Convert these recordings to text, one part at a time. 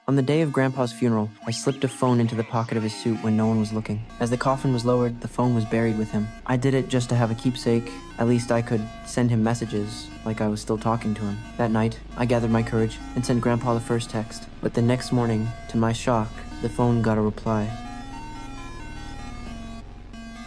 On the day of Grandpa's funeral, I slipped a phone into the pocket of his suit when no one was looking. As the coffin was lowered, the phone was buried with him. I did it just to have a keepsake. At least I could send him messages, like I was still talking to him. That night, I gathered my courage and sent Grandpa the first text. But the next morning, to my shock, the phone got a reply.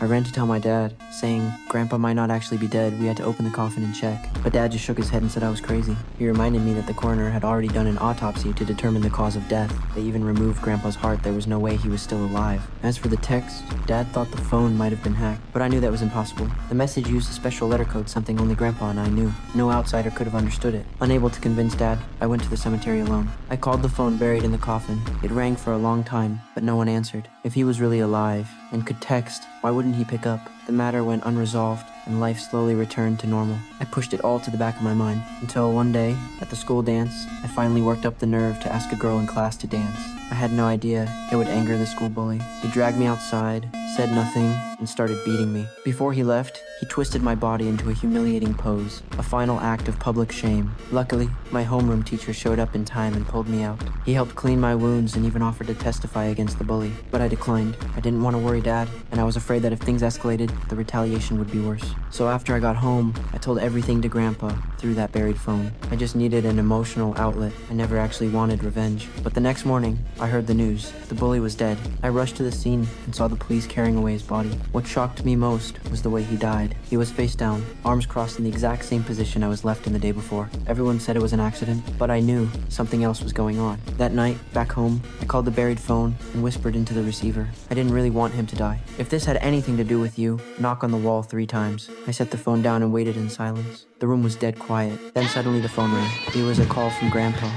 I ran to tell my dad, saying Grandpa might not actually be dead. We had to open the coffin and check. But Dad just shook his head and said I was crazy. He reminded me that the coroner had already done an autopsy to determine the cause of death. They even removed Grandpa's heart. There was no way he was still alive. As for the text, Dad thought the phone might have been hacked, but I knew that was impossible. The message used a special letter code, something only Grandpa and I knew. No outsider could have understood it. Unable to convince Dad, I went to the cemetery alone. I called the phone buried in the coffin. It rang for a long time, but no one answered. If he was really alive and could text, why wouldn't he pick up? The matter went unresolved, and life slowly returned to normal. I pushed it all to the back of my mind, until one day, at the school dance, I finally worked up the nerve to ask a girl in class to dance. I had no idea it would anger the school bully. He dragged me outside, said nothing, and started beating me. Before he left, he twisted my body into a humiliating pose, a final act of public shame. Luckily, my homeroom teacher showed up in time and pulled me out. He helped clean my wounds and even offered to testify against the bully, but I declined. I didn't want to worry Dad, and I was afraid that if things escalated, the retaliation would be worse. So after I got home, I told everything to Grandpa through that buried phone. I just needed an emotional outlet. I never actually wanted revenge. But the next morning, I heard the news. The bully was dead. I rushed to the scene and saw the police carrying away his body. What shocked me most was the way he died. He was face down, arms crossed in the exact same position I was left in the day before. Everyone said it was an accident, but I knew something else was going on. That night, back home, I called the buried phone and whispered into the receiver. I didn't really want him to die. If this had anything to do with you, knock on the wall 3 times. I set the phone down and waited in silence. The room was dead quiet. Then suddenly the phone rang. It was a call from Grandpa.